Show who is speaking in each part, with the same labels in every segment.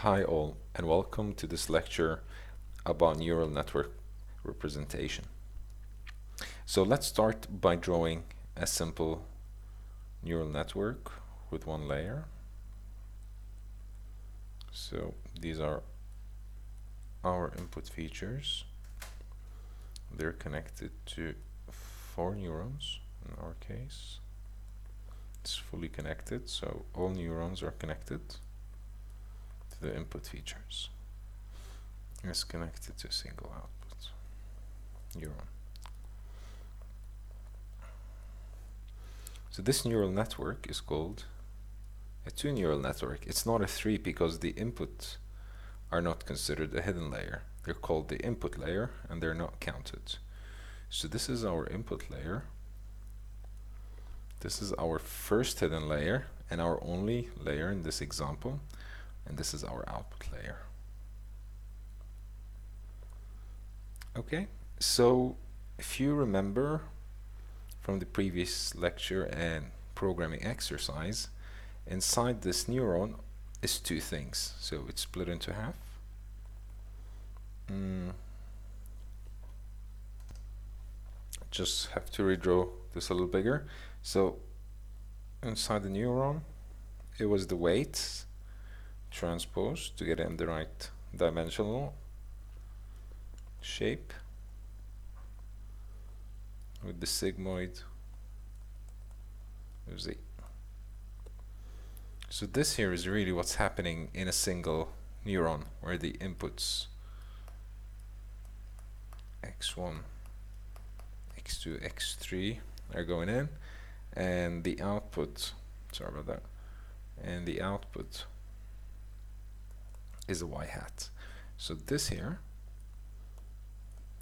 Speaker 1: Hi all, and welcome to this lecture about neural network representation. So let's start by drawing a simple neural network with one layer. So these are our input features. They're connected to 4 neurons in our case. It's fully connected, so all neurons are connected to the input features. It's connected to a single output neuron. So this neural network is called a 2 neural network. It's not a 3 because the inputs are not considered a hidden layer. They're called the input layer and they're not counted. So this is our input layer. This is our first hidden layer and our only layer in this example. And this is our output layer. Okay, so if you remember from the previous lecture and programming exercise, inside this neuron is 2 things. So it's split into half. Just have to redraw this a little bigger. So inside the neuron, it was the weight transposed to get it in the right dimensional shape with the sigmoid of Z. So this here is really what's happening in a single neuron, where the inputs x1, x2, x3 are going in, and the output, sorry about that, and the output is a y hat. So this here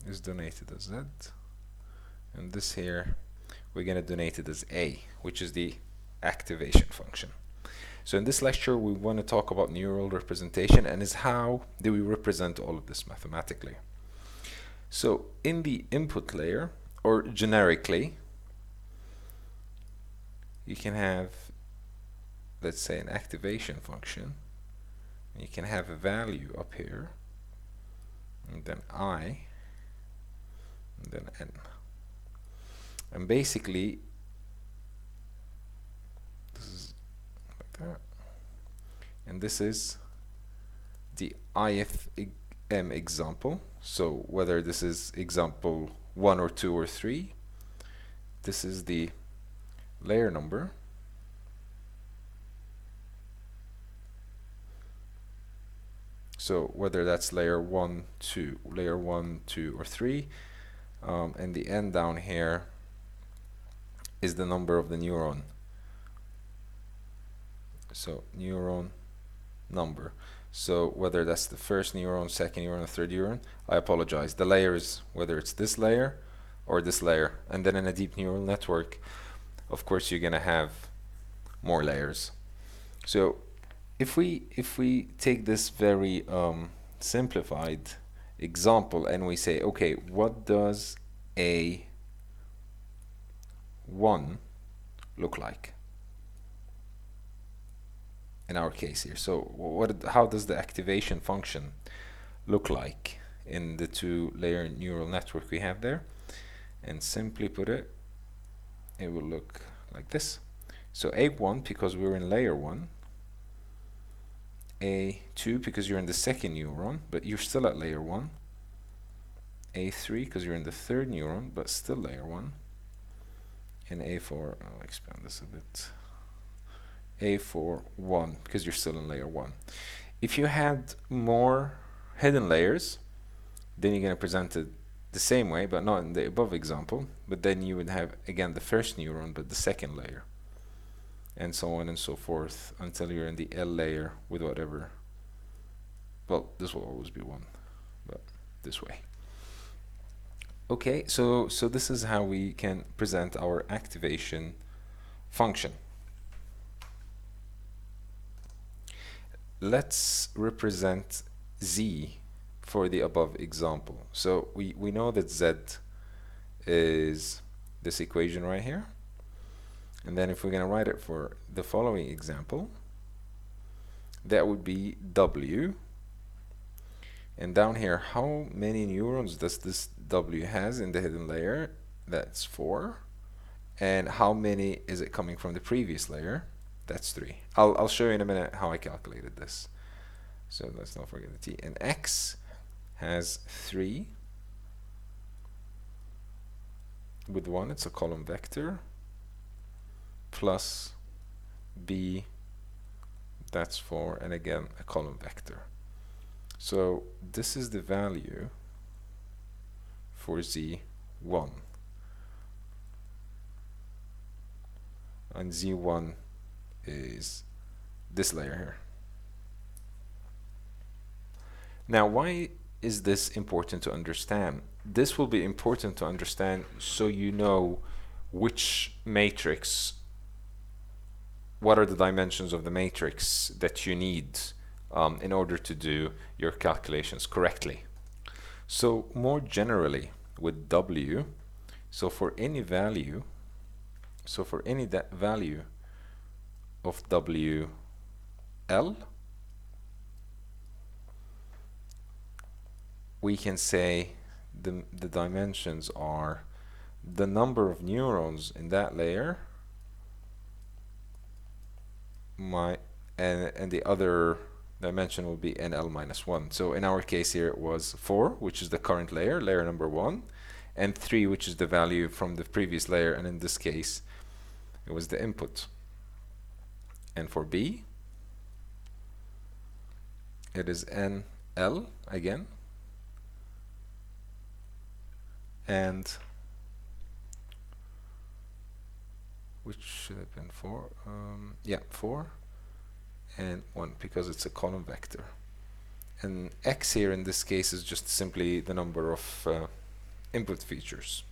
Speaker 1: is donated as Z, and this here we're going to donate it as A, which is the activation function. So in this lecture we want to talk about neural representation and is how do we represent all of this mathematically. So in the input layer, or generically, you can have, let's say, an activation function. You can have a value up here, and then I, and then N. And basically, this is like that. And this is the ith example. So whether this is example 1 or 2 or 3, this is the layer number. So whether that's layer 1, 2, layer 1, 2, or 3, and the n down here is the number of the neuron. So neuron number. So whether that's the first neuron, second neuron, or third neuron, I apologize. The layer is whether it's this layer or this layer. And then in a deep neural network, of course, you're going to have more layers. So if we take this very simplified example and we say, okay, what does A1 look like in our case here? So how does the activation function look like in the 2-layer neural network we have there? And simply put it will look like this. So A1 because we're in layer 1, A2 because you're in the second neuron but you're still at layer 1, A3 because you're in the third neuron but still layer 1, and A4, I'll expand this a bit, A4, 1 because you're still in layer 1. If you had more hidden layers, then you're going to present it the same way, but not in the above example, but then you would have again the first neuron but the second layer, and so on and so forth until you're in the L layer with whatever. Well, this will always be 1, but this way. Okay, so this is how we can present our activation function. Let's represent Z for the above example. So we know that Z is this equation right here. And then if we're going to write it for the following example, that would be W. And down here, how many neurons does this W has in the hidden layer? That's 4. And how many is it coming from the previous layer? That's 3. I'll show you in a minute how I calculated this. So let's not forget the T. And X has 3 with 1, it's a column vector, plus B, that's 4, and again a column vector. So this is the value for Z1. And Z1 is this layer here. Now, why is this important to understand? This will be important to understand so you know which matrix, what are the dimensions of the matrix that you need in order to do your calculations correctly. So more generally with W, so for any value, value of WL, we can say the dimensions are the number of neurons in that layer and the other dimension will be NL minus 1. So in our case here it was 4, which is the current layer, layer number 1, and 3, which is the value from the previous layer, and in this case it was the input. And for B, it is NL again, and which should have been 4, yeah, 4 and 1, because it's a column vector. And X here in this case is just simply the number of input features.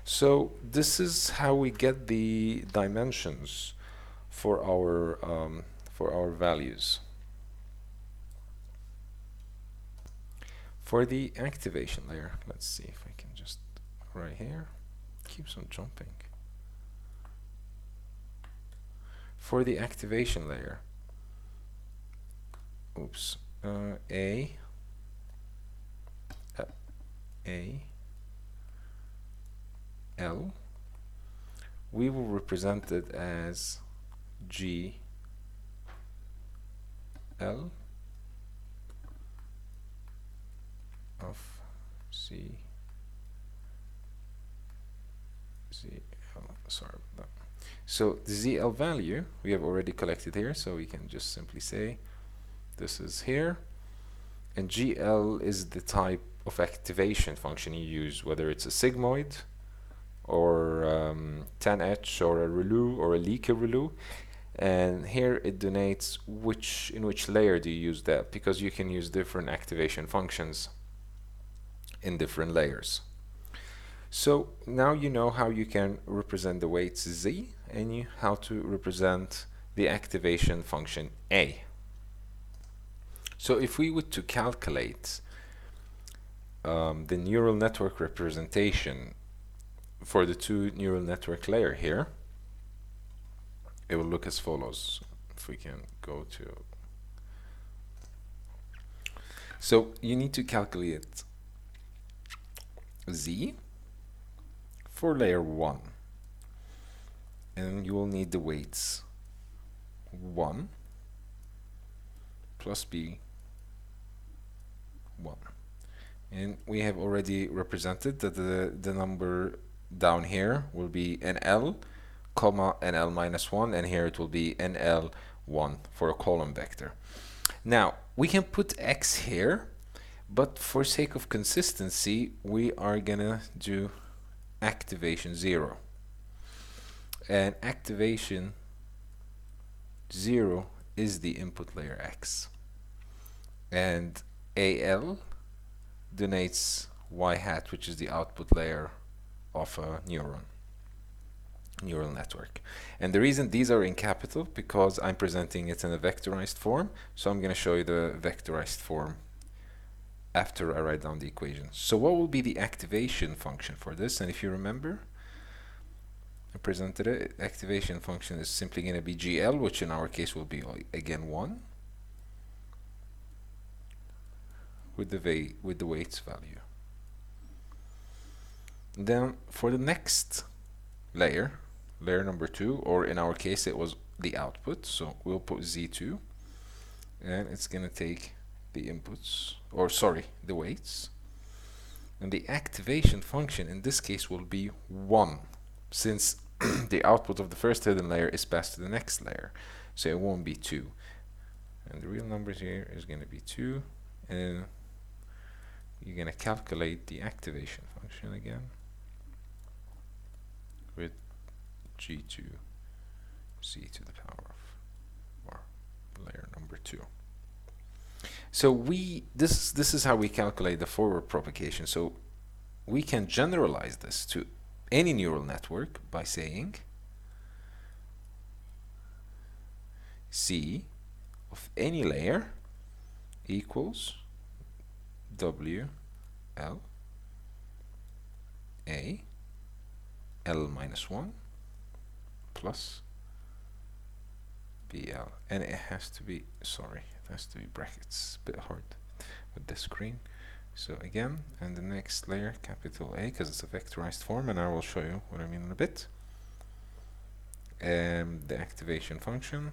Speaker 1: So this is how we get the dimensions for our values. For the activation layer, let's see if I can just right here, keeps on jumping. For the activation layer, oops, A, L, we will represent it as G, L of C, sorry about that. So the ZL value we have already collected here, so we can just simply say this is here, and GL is the type of activation function you use, whether it's a sigmoid or 10H or a ReLU or a leaky ReLU. And here it denotes in which layer do you use that, because you can use different activation functions in different layers. So now you know how you can represent the weights Z and how to represent the activation function A. So if we were to calculate the neural network representation for the two neural network layer here, it will look as follows. If we can go to, so you need to calculate Z for layer 1, and you will need the weights 1 plus B 1, and we have already represented that the number down here will be NL comma NL minus 1, and here it will be NL1 for a column vector. Now we can put X here, but for sake of consistency we are gonna do activation 0, and activation 0 is the input layer X, and AL denotes Y hat, which is the output layer of a neural network. And the reason these are in capital, because I'm presenting it in a vectorized form, so I'm going to show you the vectorized form after I write down the equation. So what will be the activation function for this? And if you remember, I presented it. Activation function is simply going to be GL, which in our case will be again 1, with the weights value. Then for the next layer, layer number 2, or in our case it was the output, so we'll put Z2, and it's gonna take the inputs, or sorry, the weights, and the activation function in this case will be 1, since the output of the first hidden layer is passed to the next layer, so it won't be 2. And the real numbers here is going to be 2, and you're going to calculate the activation function again with G2 Z to the power of, or layer number 2. So this is how we calculate the forward propagation. So we can generalize this to any neural network by saying C of any layer equals W L A L minus 1 plus BL, and it has to be, sorry, it has to be brackets, a bit hard with the screen. So again, and the next layer, capital A, because it's a vectorized form, and I will show you what I mean in a bit. The activation function,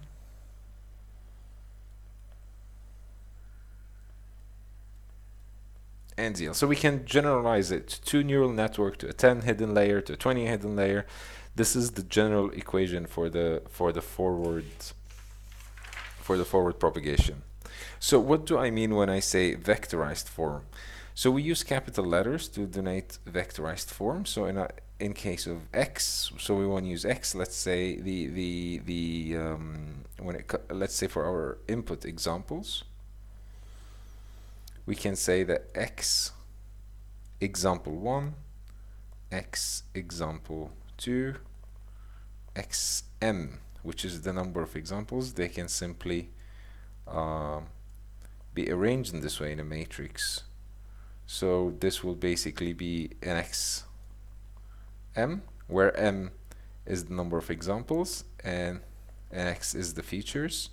Speaker 1: and ZL. So we can generalize it to 2 neural network, to a 10 hidden layer, to a 20 hidden layer. This is the general equation for the forward propagation. So what do I mean when I say vectorized form? So we use capital letters to denote vectorized form. So in case of X, so we want to use X. Let's say let's say for our input examples, we can say that X example 1, X example 2, XM, which is the number of examples. They can simply be arranged in this way in a matrix. So this will basically be an XM, where M is the number of examples and X is the features.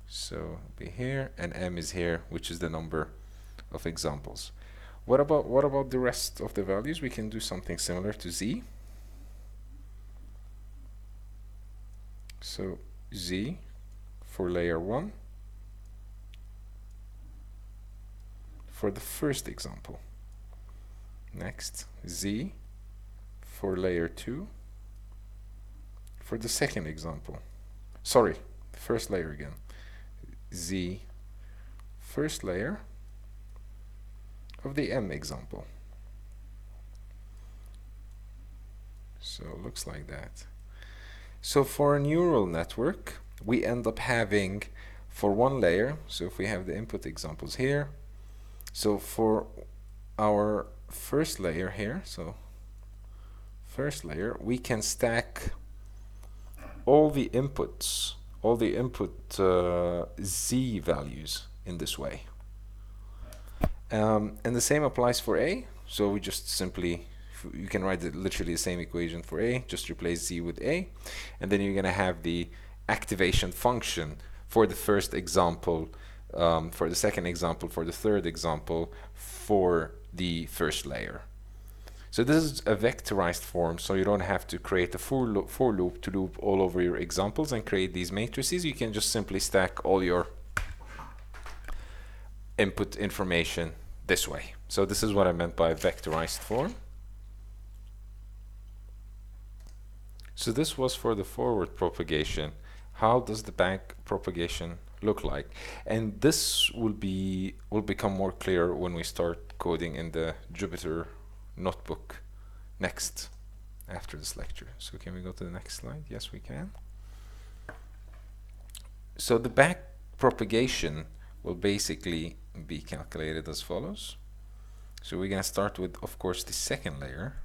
Speaker 1: So it'll be here, and M is here, which is the number of examples. What about the rest of the values? We can do something similar to Z. So Z for layer 1 for the first example. Next, Z for layer 2 for the second example. Sorry, the first layer again. Z first layer of the M example. So it looks like that. So for a neural network, we end up having for one layer, so if we have the input examples here, so for our first layer here, so first layer, we can stack all the inputs, all the input Z values in this way. And the same applies for A, so we just simply, you can write literally the same equation for A, just replace Z with A, and then you're going to have the activation function for the first example, for the second example, for the third example, for the first layer. So this is a vectorized form, so you don't have to create a for loop to loop all over your examples and create these matrices. You can just simply stack all your input information this way. So this is what I meant by vectorized form. So this was for the forward propagation. How does the back propagation look like? And this will become more clear when we start coding in the Jupyter notebook next, after this lecture. So can we go to the next slide? Yes, we can. So the back propagation will basically be calculated as follows. So we're going to start with, of course, the second layer,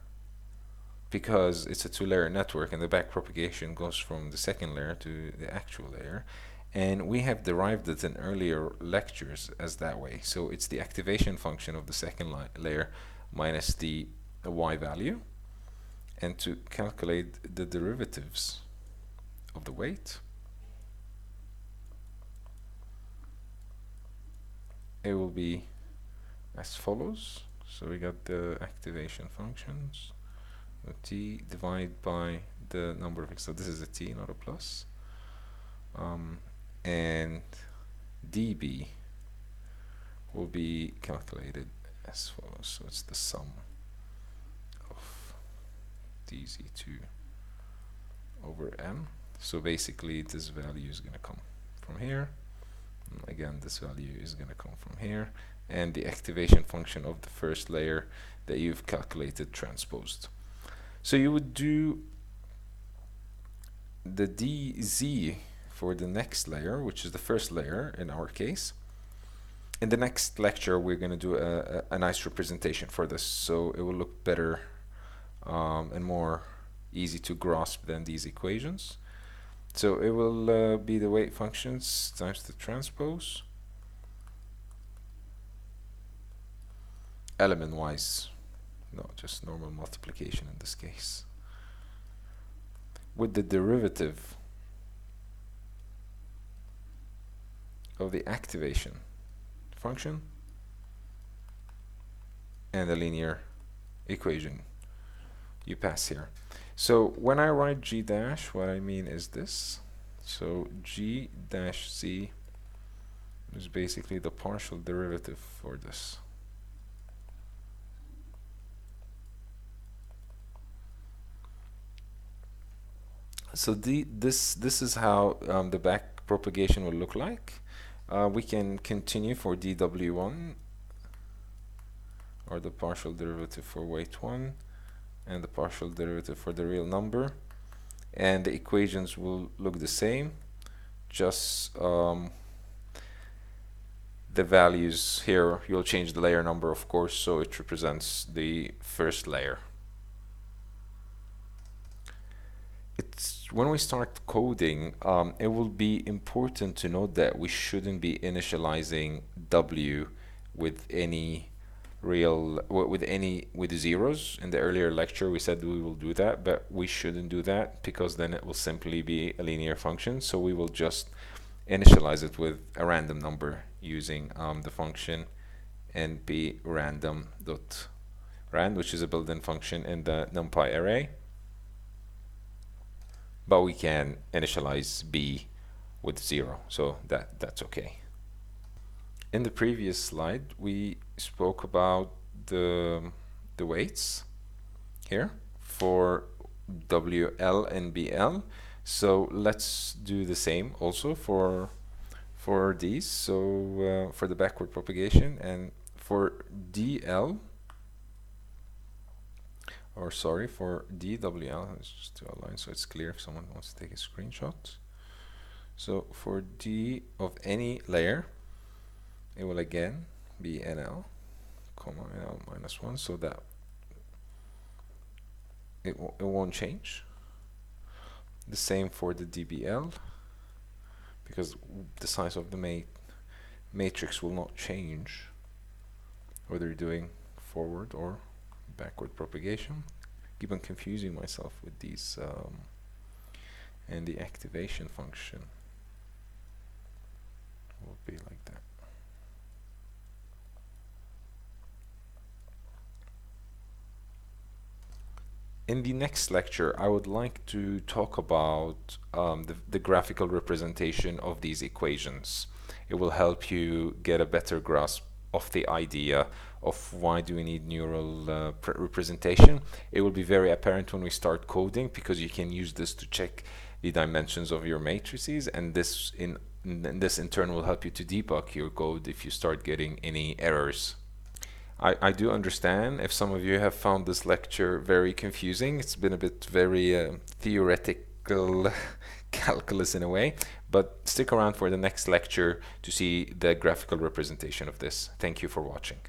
Speaker 1: because it's a two-layer network and the back propagation goes from the second layer to the actual layer, and we have derived it in earlier lectures as that way. So it's the activation function of the second layer minus the y value, and to calculate the derivatives of the weight, it will be as follows. So we got the activation functions. T divide by the number of x. So this is a t, not a plus. And db will be calculated as follows. So it's the sum of dz2 over m. So basically this value is going to come from here. And again, this value is going to come from here. And the activation function of the first layer that you've calculated transposed. So you would do the dz for the next layer, which is the first layer in our case. In the next lecture, we're going to do a nice representation for this, so it will look better and more easy to grasp than these equations. So it will be the weight functions times the transpose, element-wise, no, just normal multiplication in this case, with the derivative of the activation function and the linear equation you pass here. So when I write g dash, what I mean is this. So g dash z is basically the partial derivative for this. So this is how the back propagation will look like. We can continue for dw1, or the partial derivative for weight 1, and the partial derivative for the real number, and the equations will look the same, just the values here, you'll change the layer number, of course, so it represents the first layer. When we start coding, it will be important to note that we shouldn't be initializing w with any with zeros. In the earlier lecture we said we will do that, but we shouldn't do that because then it will simply be a linear function. So we will just initialize it with a random number using the function np random.rand, which is a built-in function in the numpy array. But we can initialize b with 0, so that's okay. In the previous slide, we spoke about the weights here for WL and BL. So let's do the same also for these. So for the backward propagation, and for DL, or sorry, for DWL, let's just do a line so it's clear if someone wants to take a screenshot. So for D of any layer, it will again be NL, comma NL minus 1, so that it won't change. The same for the DBL, because the size of the matrix will not change whether you're doing forward or backward propagation. Keep on confusing myself with these and the activation function will be like that. In the next lecture, I would like to talk about the graphical representation of these equations. It will help you get a better grasp of the idea of why do we need neural representation. It will be very apparent when we start coding, because you can use this to check the dimensions of your matrices, and this in turn will help you to debug your code if you start getting any errors. I do understand if some of you have found this lecture very confusing. It's been a bit very theoretical calculus in a way, but stick around for the next lecture to see the graphical representation of this. Thank you for watching.